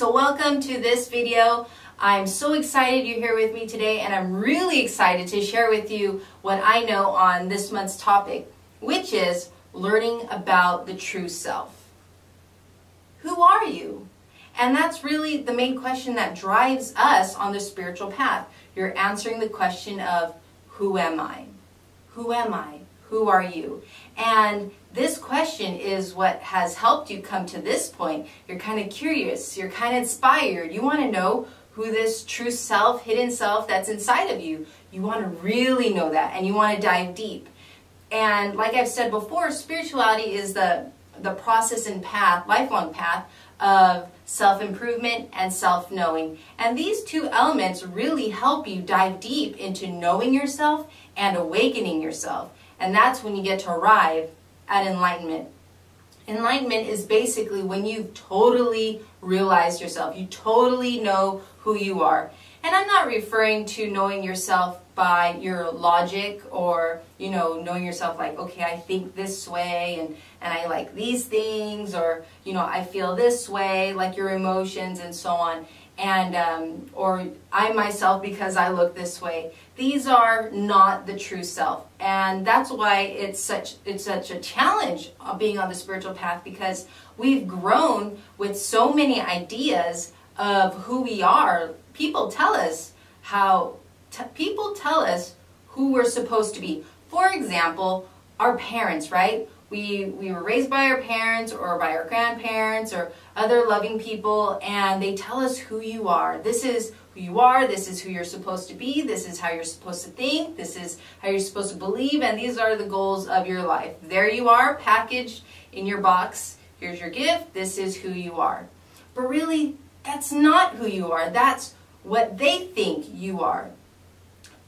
So welcome to this video. I'm so excited you're here with me today, and I'm really excited to share with you what I know on this month's topic, which is learning about the true self. Who are you? And that's really the main question that drives us on the spiritual path. You're answering the question of, who am I? Who am I? Who are you? And this question is what has helped you come to this point. You're kind of curious, you're kind of inspired, you want to know who this true self, hidden self that's inside of you. You want to really know that, and you want to dive deep. And like I've said before, spirituality is the process and path, lifelong path of self-improvement and self-knowing. And these two elements really help you dive deep into knowing yourself and awakening yourself. And that's when you get to arrive at enlightenment. Enlightenment is basically when you've totally realized yourself. You totally know who you are. And I'm not referring to knowing yourself by your logic or, knowing yourself like, okay, I think this way and I like these things, or, I feel this way, like your emotions and so on. And, or I myself because I look this way. These are not the true self. And that's why it's such a challenge of being on the spiritual path, because we've grown with so many ideas of who we are. People tell us who we're supposed to be. For example, our parents, right? We were raised by our parents or by our grandparents or other loving people, and they tell us who you are. This is who you are, this is who you're supposed to be, this is how you're supposed to think, this is how you're supposed to believe, and these are the goals of your life. There you are, packaged in your box. Here's your gift, this is who you are. But really, that's not who you are. That's what they think you are.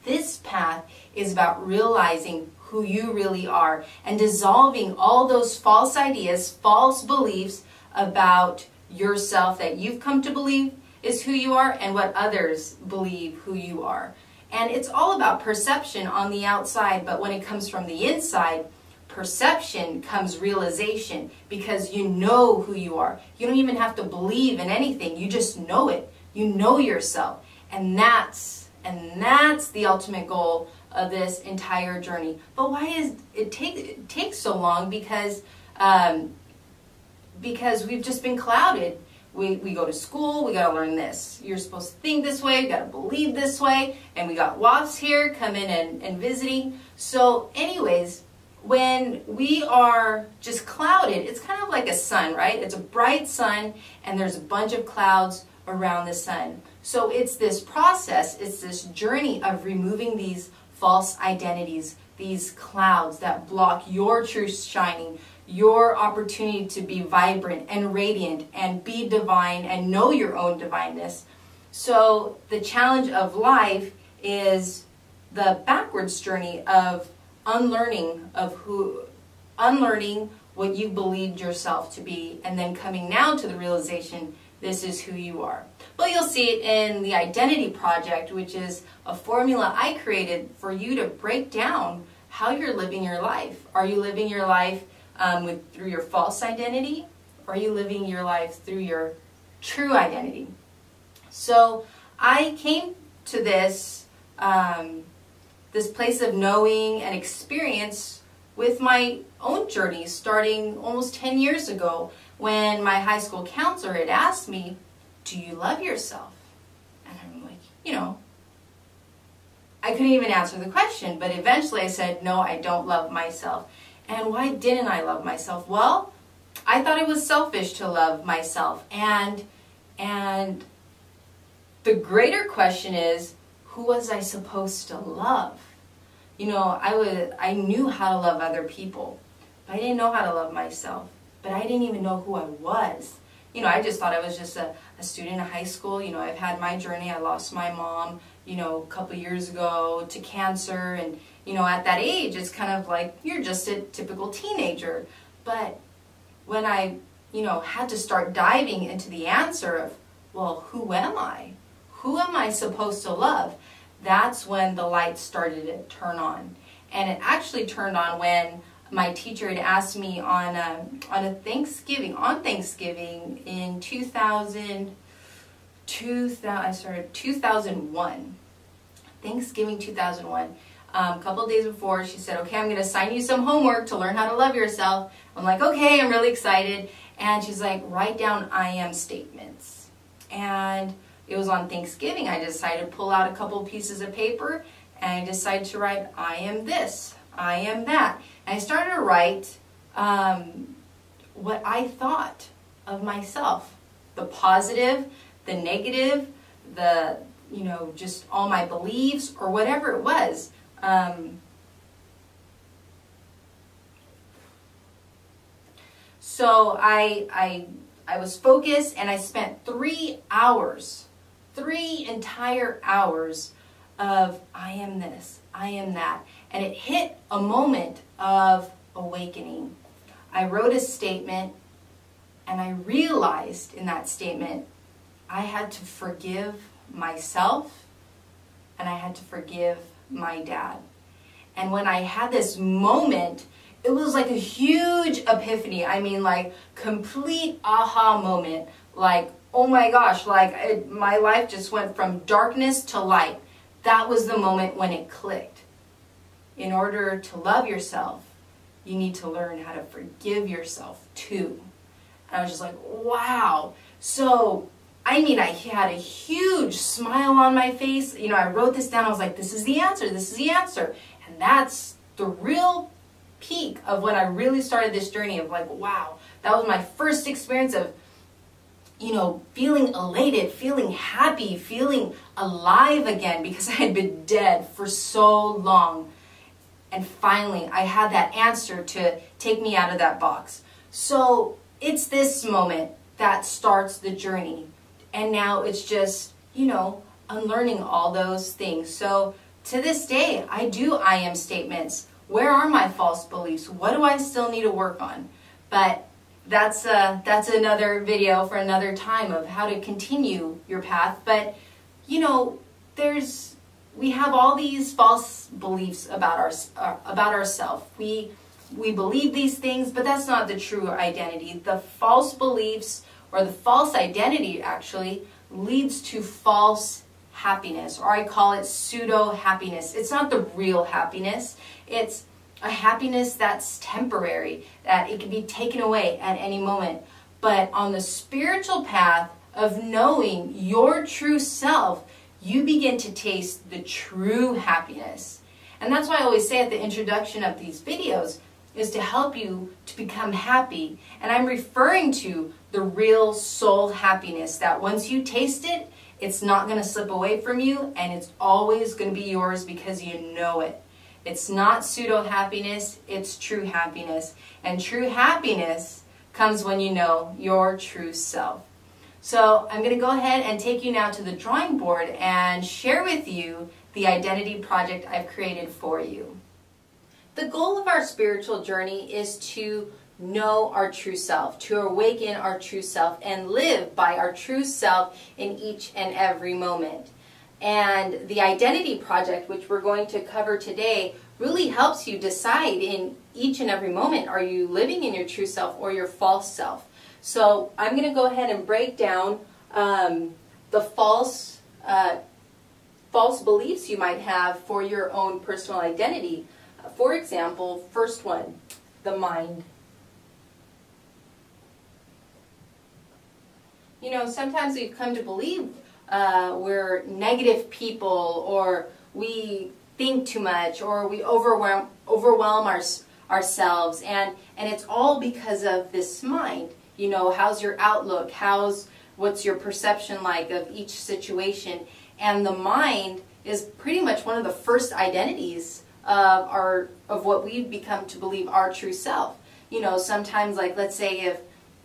This path is about realizing who you really are and dissolving all those false ideas, false beliefs about yourself that you've come to believe is who you are and what others believe who you are. And it's all about perception on the outside, but when it comes from the inside, perception comes realization, because you know who you are. You don't even have to believe in anything. You just know it. You know yourself. And that's the ultimate goal of this entire journey. But why is it takes so long? Because we've just been clouded. We go to school, we got to learn this. You're supposed to think this way, you got to believe this way, and we got WAFs here coming and visiting. So anyways, when we are just clouded, it's kind of like a sun, right? It's a bright sun, and there's a bunch of clouds around the sun. So it's this process, it's this journey of removing these false identities, these clouds that block your true shining, your opportunity to be vibrant and radiant and be divine and know your own divineness. So the challenge of life is the backwards journey of unlearning what you believed yourself to be, and then coming now to the realization this is who you are. Well, you'll see it in the Identity Project, which is a formula I created for you to break down how you're living your life. Are you living your life through your false identity? Or are you living your life through your true identity? So I came to this place of knowing and experience with my own journey, starting almost 10 years ago, when my high school counselor had asked me, do you love yourself? And I'm like, I couldn't even answer the question, but eventually I said, no, I don't love myself. And why didn't I love myself? Well, I thought it was selfish to love myself. And the greater question is, who was I supposed to love? I knew how to love other people, but I didn't know how to love myself. But I didn't even know who I was. I just thought I was just a student in high school. I've had my journey. I lost my mom, a couple years ago to cancer. And, at that age, it's kind of like you're just a typical teenager. But when I, had to start diving into the answer of, well, who am I? Who am I supposed to love? That's when the light started to turn on. And it actually turned on when my teacher had asked me on Thanksgiving in 2000, I started 2001, Thanksgiving 2001. A couple of days before, she said, okay, I'm going to assign you some homework to learn how to love yourself. I'm like, okay, I'm really excited. And she's like, write down I am statements. And it was on Thanksgiving. I decided to pull out a couple of pieces of paper and I decided to write, I am this, I am that. And I started to write what I thought of myself. The positive, the negative, the, just all my beliefs or whatever it was. So I was focused and I spent 3 hours, 3 entire hours of I am this, I am that. And it hit a moment of awakening. I wrote a statement and I realized in that statement I had to forgive myself and I had to forgive my dad. And when I had this moment, it was like a huge epiphany. I mean, like complete aha moment. Like, oh my gosh, like my life just went from darkness to light. That was the moment when it clicked. In order to love yourself, you need to learn how to forgive yourself too. And I was just like, wow. So, I mean, I had a huge smile on my face. I wrote this down. I was like, this is the answer. This is the answer. And that's the real peak of when I really started this journey of like, wow, that was my first experience of, feeling elated, feeling happy, feeling alive again because I had been dead for so long. And finally, I had that answer to take me out of that box. So it's this moment that starts the journey. And now it's just, unlearning all those things. So to this day, I do I am statements. Where are my false beliefs? What do I still need to work on? But that's another video for another time of how to continue your path. But, we have all these false beliefs about ourselves. We believe these things, but that's not the true identity. The false beliefs, or the false identity actually, leads to false happiness, or I call it pseudo happiness. It's not the real happiness. It's a happiness that's temporary, that it can be taken away at any moment. But on the spiritual path of knowing your true self, you begin to taste the true happiness. And that's why I always say at the introduction of these videos is to help you to become happy. And I'm referring to the real soul happiness that once you taste it, it's not going to slip away from you and it's always going to be yours because you know it. It's not pseudo happiness, it's true happiness. And true happiness comes when you know your true self. So I'm going to go ahead and take you now to the drawing board and share with you the identity project I've created for you. The goal of our spiritual journey is to know our true self, to awaken our true self and live by our true self in each and every moment. And the identity project, which we're going to cover today, really helps you decide in each and every moment, are you living in your true self or your false self? So I'm going to go ahead and break down the false beliefs you might have for your own personal identity. For example, first one, the mind. Sometimes we've come to believe we're negative people, or we think too much, or we overwhelm ourselves, and it's all because of this mind. How's your outlook? What's your perception like of each situation? And the mind is pretty much one of the first identities of what we've become to believe our true self. Sometimes, like, let's say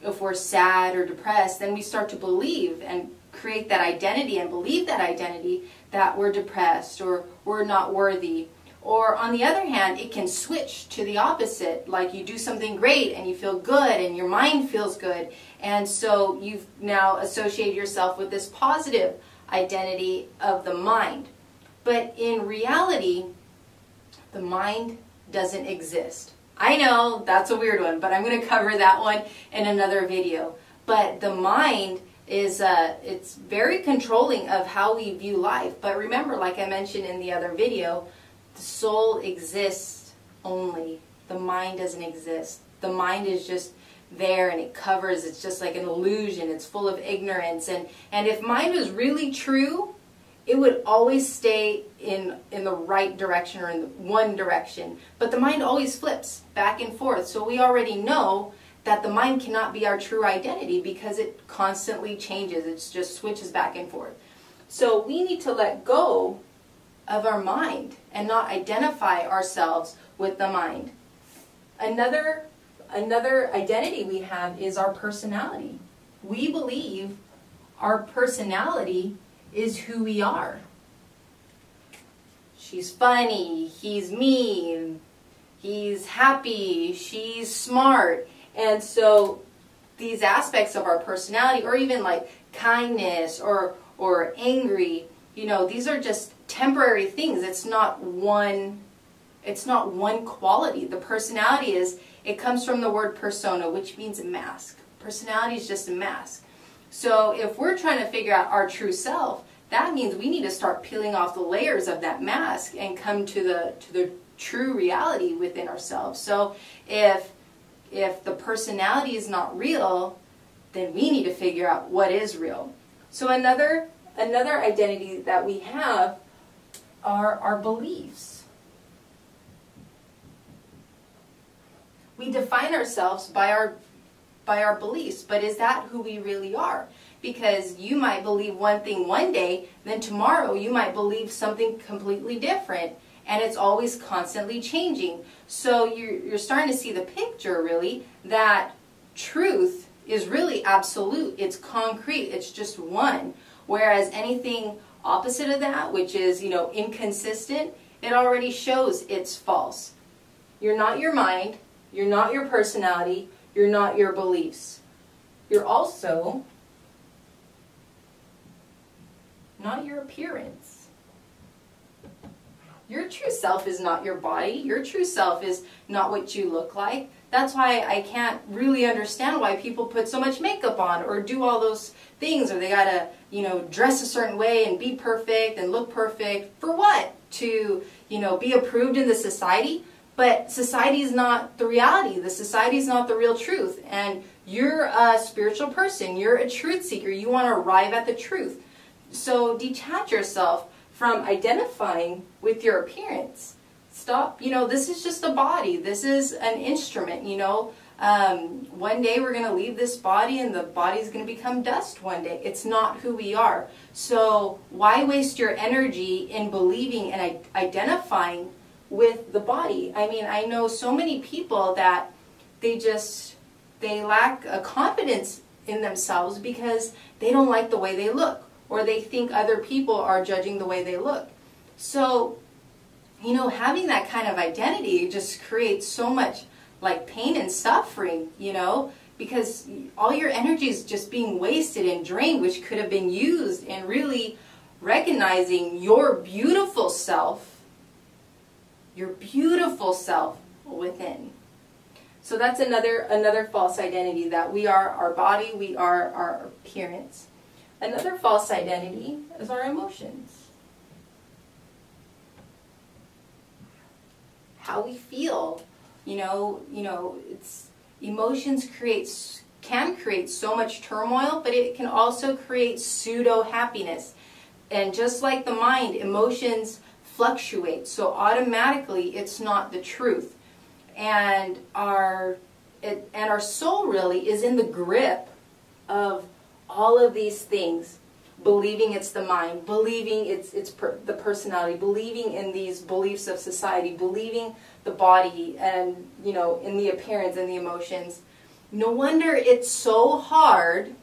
if we're sad or depressed, then we start to believe and create that identity and believe that identity that we're depressed or we're not worthy. Or on the other hand, it can switch to the opposite, like you do something great and you feel good and your mind feels good, and so you've now associated yourself with this positive identity of the mind. But in reality, the mind doesn't exist. I know that's a weird one, but I'm going to cover that one in another video. But the mind is it's very controlling of how we view life. But remember, like I mentioned in the other video, the soul exists only. The mind doesn't exist. The mind is just there and it covers. It's just like an illusion. It's full of ignorance. And if mind was really true, it would always stay in the right direction or in the one direction. But the mind always flips back and forth. So we already know that the mind cannot be our true identity because it constantly changes. It just switches back and forth. So we need to let go of our mind and not identify ourselves with the mind. Another identity we have is our personality. We believe our personality is who we are. She's funny, he's mean, he's happy, she's smart. And so these aspects of our personality, or even like kindness or angry, these are just temporary things. It's not one quality. The personality it comes from the word persona, which means a mask. Personality is just a mask. So if we're trying to figure out our true self, that means we need to start peeling off the layers of that mask and come to the true reality within ourselves. So if the personality is not real, then we need to figure out what is real. So another identity that we have are our beliefs. We define ourselves by our beliefs, but is that who we really are? Because you might believe one thing one day, then tomorrow you might believe something completely different, and it's always constantly changing. So you're starting to see the picture, really, that truth is really absolute. It's concrete. It's just one. Whereas anything opposite of that, which is, inconsistent, it already shows it's false. You're not your mind. You're not your personality. You're not your beliefs. You're also not your appearance. Your true self is not your body. Your true self is not what you look like. That's why I can't really understand why people put so much makeup on or do all those things, or they gotta, dress a certain way and be perfect and look perfect. For what? To, be approved in the society? But society is not the reality. The society is not the real truth. And you're a spiritual person. You're a truth seeker. You want to arrive at the truth. So detach yourself from identifying with your appearance. Stop, this is just a body. This is an instrument, One day we're going to leave this body and the body's going to become dust one day. It's not who we are. So why waste your energy in believing and identifying with the body? I mean, I know so many people that they lack a confidence in themselves because they don't like the way they look, or they think other people are judging the way they look. So, having that kind of identity just creates so much like pain and suffering, because all your energy is just being wasted and drained, which could have been used in really recognizing your beautiful self within. So that's another false identity, that we are our body, we are our appearance. Another false identity is our emotions. How we feel, emotions can create so much turmoil, but it can also create pseudo happiness. And just like the mind, emotions fluctuate, so automatically it's not the truth. And our soul really is in the grip of all of these things, believing it's the mind, believing it's the personality, believing in these beliefs of society, believing the body, and in the appearance and the emotions. No wonder it's so hard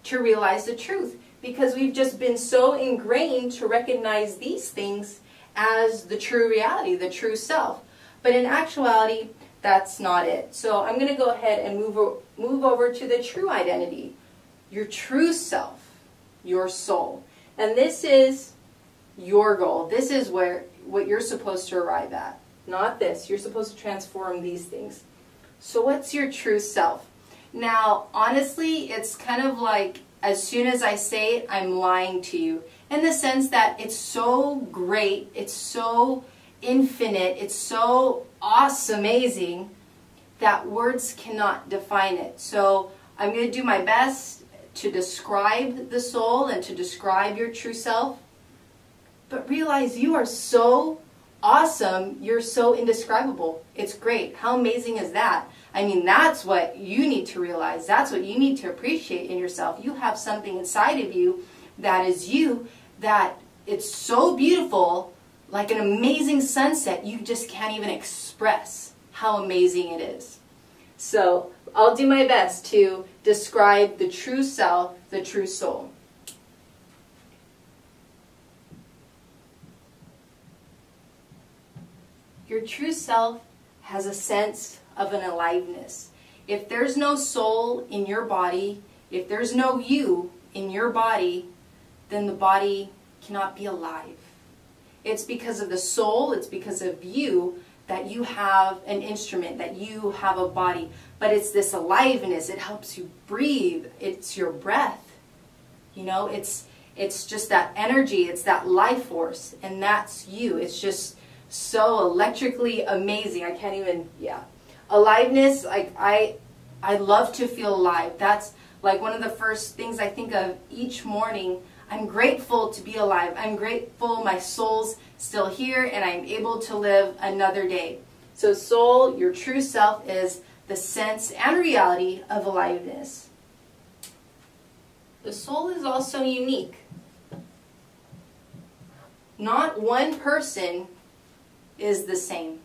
to realize the truth, because we've just been so ingrained to recognize these things as the true reality, the true self. But in actuality, that's not it. So I'm going to go ahead and move over to the true identity, your true self, your soul. And this is your goal. This is what you're supposed to arrive at. Not this. You're supposed to transform these things. So what's your true self? Now, honestly, it's kind of like as soon as I say it, I'm lying to you. In the sense that it's so great, it's so infinite, it's so awesome, amazing, that words cannot define it. So I'm going to do my best to describe the soul and to describe your true self. But realize you are so awesome, you're so indescribable. It's great. How amazing is that? I mean, that's what you need to realize. That's what you need to appreciate in yourself. You have something inside of you that is you, that it's so beautiful, like an amazing sunset, you just can't even express how amazing it is. So I'll do my best to describe the true self, the true soul. Your true self has a sense of an aliveness. If there's no soul in your body, if there's no you in your body, then the body cannot be alive. It's because of the soul, it's because of you that you have an instrument, that you have a body. But it's this aliveness, it helps you breathe, it's your breath. You know, it's just that energy, it's that life force, and that's you. It's just so electrically amazing. I can't even, yeah. Aliveness, like I love to feel alive. That's like one of the first things I think of each morning. I'm grateful to be alive. I'm grateful my soul's still here and I'm able to live another day. So soul, your true self, is the sense and reality of aliveness. The soul is also unique. Not one person is the same.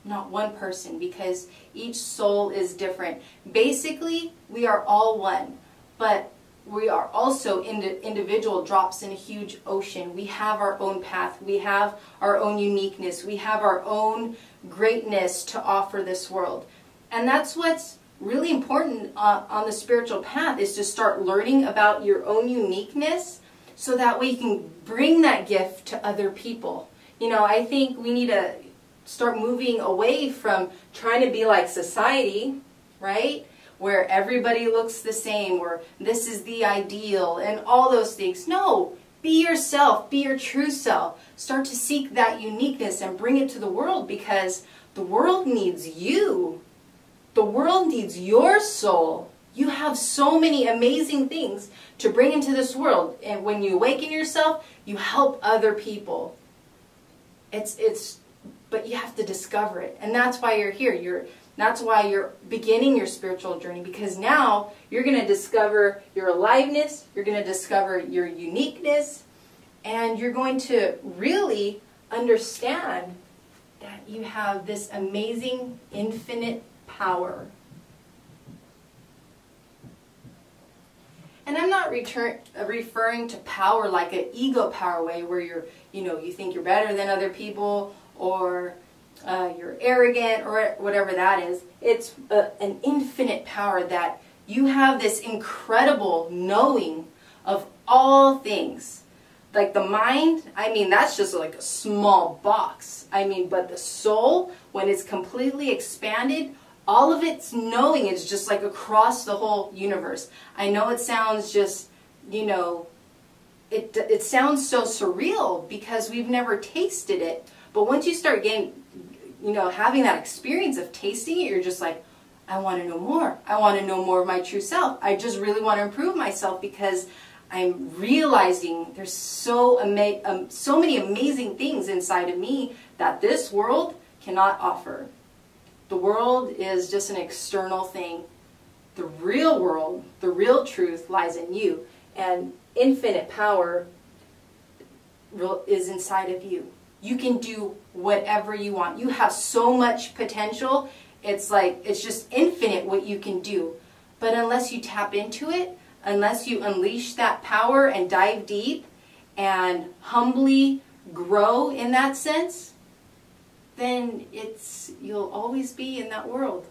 Not one person, because each soul is different. Basically, we are all one, but we are also individual drops in a huge ocean. We have our own path. We have our own uniqueness. We have our own greatness to offer this world. And that's what's really important on the spiritual path, is to start learning about your own uniqueness so that way you can bring that gift to other people. You know, I think we need to start moving away from trying to be like society, right? Where everybody looks the same, or this is the ideal, and all those things. No, be yourself, be your true self. Start to seek that uniqueness and bring it to the world, because the world needs you. The world needs your soul. You have so many amazing things to bring into this world. And when you awaken yourself, you help other people. But you have to discover it. And that's why you're here. That's why you're beginning your spiritual journey, because now you're going to discover your aliveness, you're going to discover your uniqueness, and you're going to really understand that you have this amazing, infinite power. And I'm not referring to power like an ego power way, where you think you're better than other people, or you're arrogant, or whatever that is. It's an infinite power, that you have this incredible knowing of all things. Like the mind, I mean, that's just like a small box. I mean, but the soul, when it's completely expanded, all of its knowing is just like across the whole universe. I know it sounds just, it sounds so surreal because we've never tasted it. But once you start getting, having that experience of tasting it, you're just like, I want to know more. I want to know more of my true self. I just really want to improve myself, because I'm realizing there's so many amazing things inside of me that this world cannot offer. The world is just an external thing. The real world, the real truth lies in you. And infinite power is inside of you. You can do whatever you want. You have so much potential. It's just infinite what you can do. But unless you tap into it, unless you unleash that power and dive deep and humbly grow in that sense, then you'll always be in that world,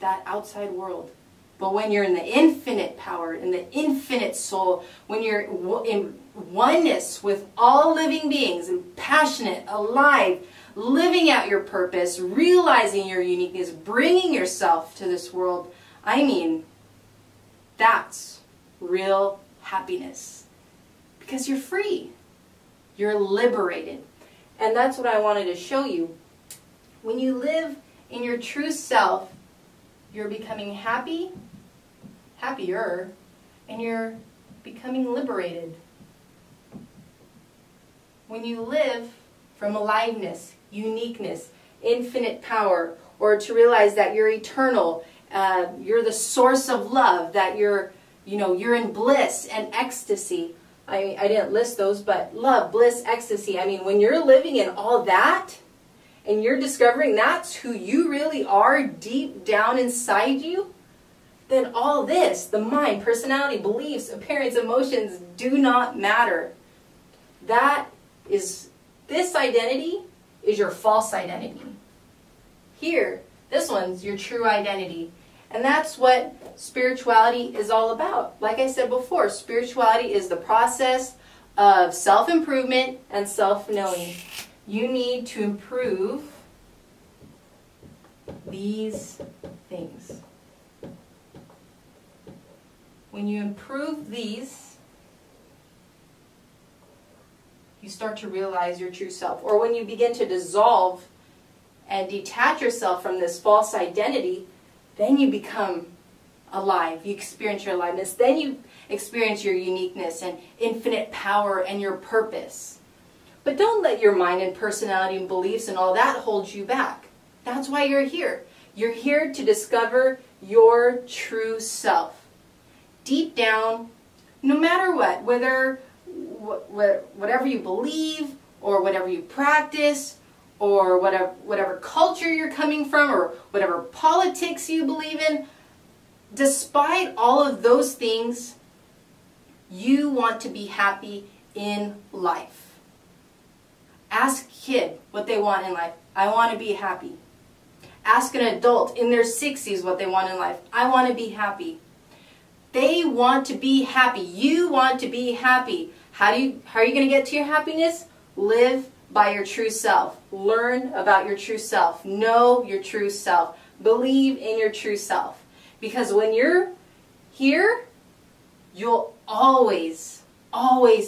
that outside world. But when you're in the infinite power, in the infinite soul, when you're in oneness with all living beings, and passionate, alive, living out your purpose, realizing your uniqueness, bringing yourself to this world, I mean, that's real happiness. Because you're free. You're liberated. And that's what I wanted to show you. When you live in your true self, you're becoming happy, happier, and you're becoming liberated. When you live from aliveness, uniqueness, infinite power, or to realize that you're eternal, you're the source of love, that you're in bliss and ecstasy. I didn't list those, but love, bliss, ecstasy. I mean, when you're living in all that, and you're discovering that's who you really are deep down inside you, then all this, the mind, personality, beliefs, appearance, emotions, do not matter. This identity is your false identity. Here, this one's your true identity. And that's what spirituality is all about. Like I said before, spirituality is the process of self-improvement and self-knowing. You need to improve these things. When you improve these, you start to realize your true self. Or when you begin to dissolve and detach yourself from this false identity, then you become alive. You experience your aliveness. Then you experience your uniqueness and infinite power and your purpose. But don't let your mind and personality and beliefs and all that hold you back. That's why you're here. You're here to discover your true self. Deep down, no matter what, whatever you believe or whatever you practice or whatever culture you're coming from or whatever politics you believe in, despite all of those things, you want to be happy in life. Ask a kid what they want in life. I want to be happy. Ask an adult in their 60s what they want in life. I want to be happy. They want to be happy. You want to be happy. How are you going to get to your happiness? Live by your true self. Learn about your true self. Know your true self. Believe in your true self. Because when you're here, you'll always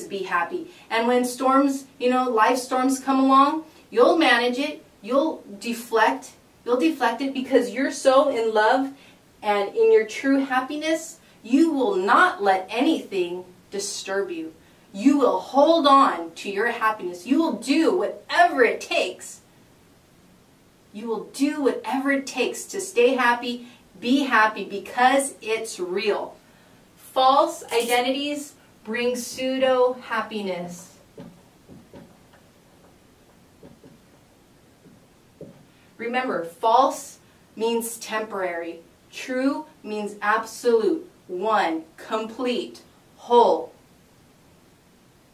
be happy. And when storms, life storms come along, you'll manage it. You'll deflect it because you're so in love and in your true happiness. You will not let anything disturb you. You will hold on to your happiness. You will do whatever it takes. You will do whatever it takes to stay happy, be happy, because it's real. False identities bring pseudo-happiness. Remember, false means temporary. True means absolute, one, complete, whole.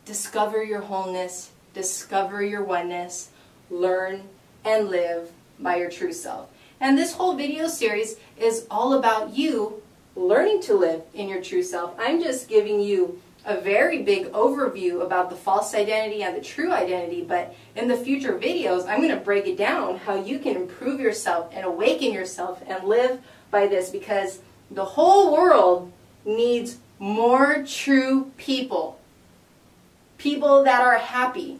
Discover your wholeness, discover your oneness, learn and live by your true self. And this whole video series is all about you learning to live in your true self. I'm just giving you a very big overview about the false identity and the true identity, but in the future videos, I'm going to break it down how you can improve yourself and awaken yourself and live by this, because the whole world needs more true people. People that are happy,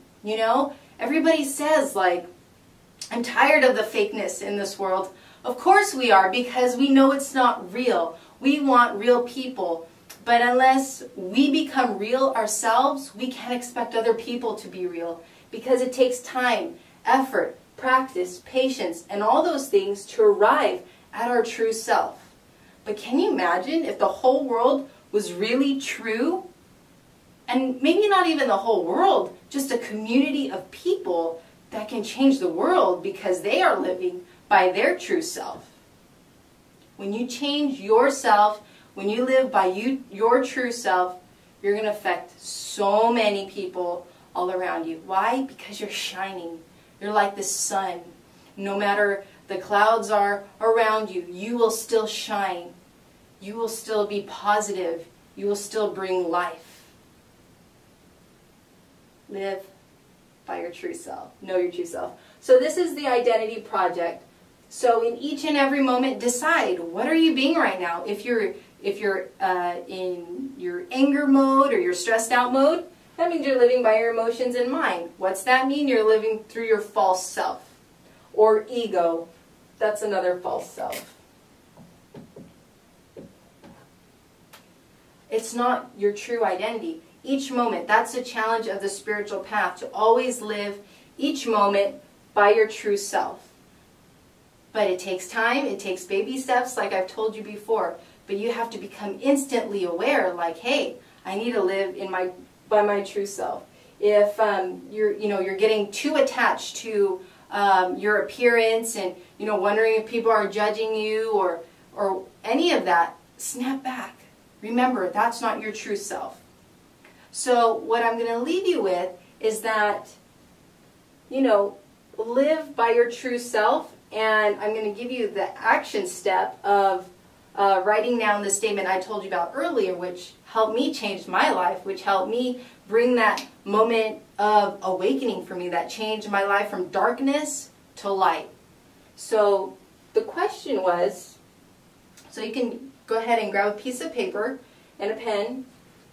Everybody says, I'm tired of the fakeness in this world. Of course we are, because we know it's not real. We want real people. But unless we become real ourselves, we can't expect other people to be real, because it takes time, effort, practice, patience, and all those things to arrive at our true self. But can you imagine if the whole world was really true? And maybe not even the whole world, just a community of people that can change the world because they are living by their true self. When you change yourself, when you live by your true self, you're going to affect so many people all around you. Why? Because you're shining. You're like the sun. No matter the clouds are around you, you will still shine. You will still be positive. You will still bring life. Live by your true self. Know your true self. So this is the identity project. So in each and every moment, decide, what are you being right now? If you're If you're in your anger mode or your stressed out mode, that means you're living by your emotions in mind. What's that mean? You're living through your false self or ego. That's another false self. It's not your true identity. Each moment, that's the challenge of the spiritual path, to always live each moment by your true self. But it takes time, it takes baby steps, like I've told you before. But you have to become instantly aware, like, hey, I need to live by my true self. If you're getting too attached to your appearance and wondering if people are judging you or any of that, snap back. Remember, that's not your true self. So what I'm going to leave you with is that, live by your true self, and I'm going to give you the action step of writing down the statement I told you about earlier, which helped me change my life, which helped me bring that moment of awakening for me, that changed my life from darkness to light. So the question was, so you can go ahead and grab a piece of paper and a pen,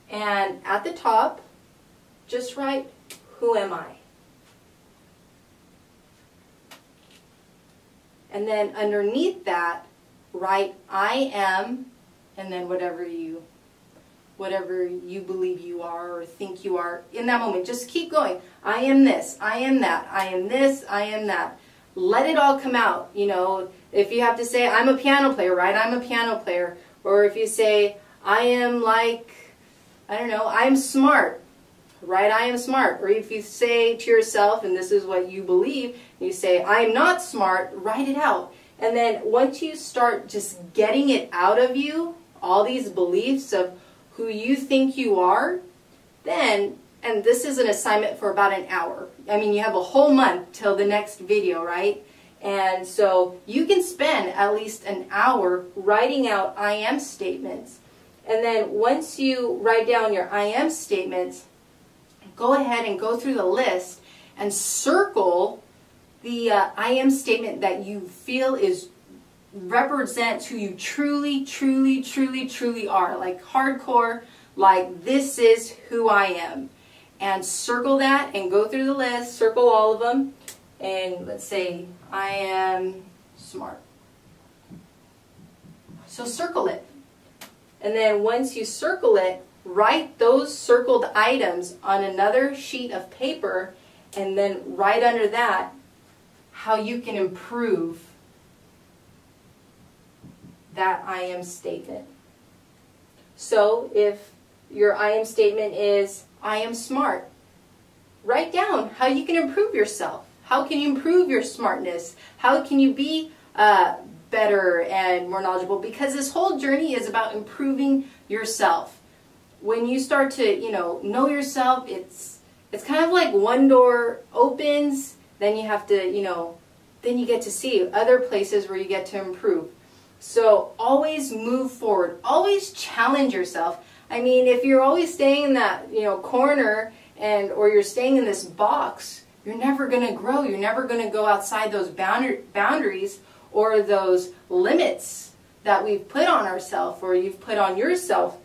and at the top, just write, who am I? And then underneath that, write, I am, and then whatever you believe you are or think you are in that moment. Just keep going. I am this, I am that, I am this, I am that. Let it all come out. If you have to say, I'm a piano player, right? I'm a piano player. Or if you say, I am I'm smart, right? I am smart. Or if you say to yourself, and this is what you believe, you say, I am not smart, write it out. And then once you start just getting it out of you, all these beliefs of who you think you are, then, and this is an assignment for about an hour. I mean, you have a whole month till the next video, right? And so you can spend at least an hour writing out I am statements. And then once you write down your I am statements, go ahead and go through the list and circle the I am statement that you feel represents who you truly, truly, truly, truly are. Like hardcore, like this is who I am. And circle that and go through the list, circle all of them. And let's say, I am smart. So circle it. And then once you circle it, write those circled items on another sheet of paper, and then write under that how you can improve that I am statement. So if your I am statement is, I am smart, write down how you can improve yourself. How can you improve your smartness? How can you be better and more knowledgeable? Because this whole journey is about improving yourself. When you start to, know yourself, it's kind of like one door opens, then you have to, then you get to see other places where you get to improve. So always move forward. Always challenge yourself. I mean, if you're always staying in that, corner or you're staying in this box, you're never going to grow. You're never going to go outside those boundaries or those limits that we've put on ourselves or you've put on yourself.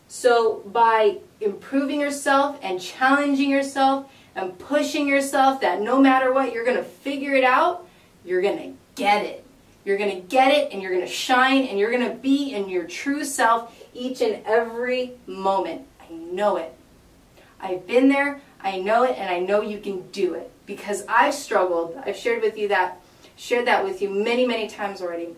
So by improving yourself and challenging yourself and pushing yourself that no matter what, you're going to figure it out, you're going to get it. You're going to get it and you're going to shine and you're going to be in your true self each and every moment. I know it. I've been there, I know it, and I know you can do it. Because I've struggled. I've shared that with you many, many times already.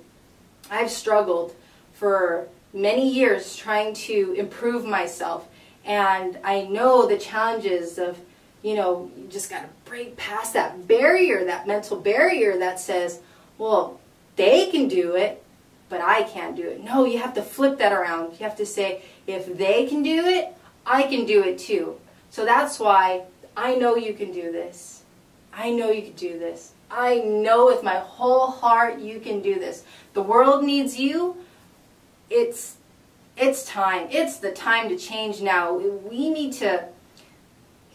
I've struggled for many years trying to improve myself. And I know the challenges of, you just got to break past that barrier, that mental barrier that says, well, they can do it, but I can't do it. No, you have to flip that around. You have to say, if they can do it, I can do it too. So that's why I know you can do this. I know you can do this. I know with my whole heart you can do this. The world needs you. It's time. It's the time to change now. We need to,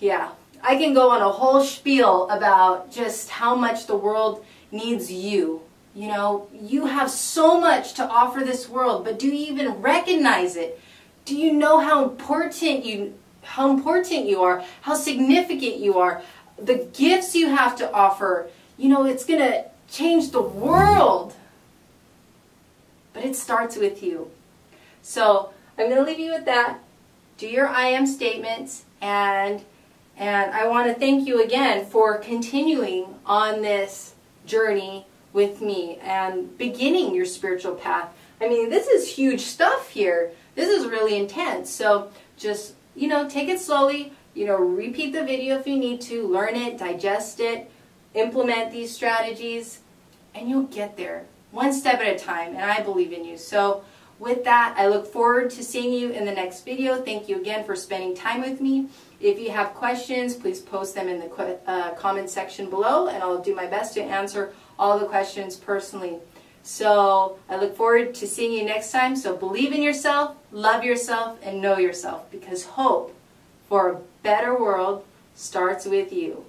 I can go on a whole spiel about just how much the world needs you. You know, you have so much to offer this world, but do you even recognize it? Do you know how important you are, how significant you are, the gifts you have to offer? You know, it's going to change the world. But it starts with you. So I'm going to leave you with that. Do your I am statements, and I want to thank you again for continuing on this journey with me and beginning your spiritual path. I mean, this is huge stuff here. This is really intense. So just, you know, take it slowly. You know, repeat the video if you need to, learn it, digest it, implement these strategies, and you'll get there one step at a time. And I believe in you. So with that, I look forward to seeing you in the next video. Thank you again for spending time with me. If you have questions, please post them in the comment section below, and I'll do my best to answer all the questions personally. So I look forward to seeing you next time. So believe in yourself, love yourself, and know yourself, because hope for a better world starts with you.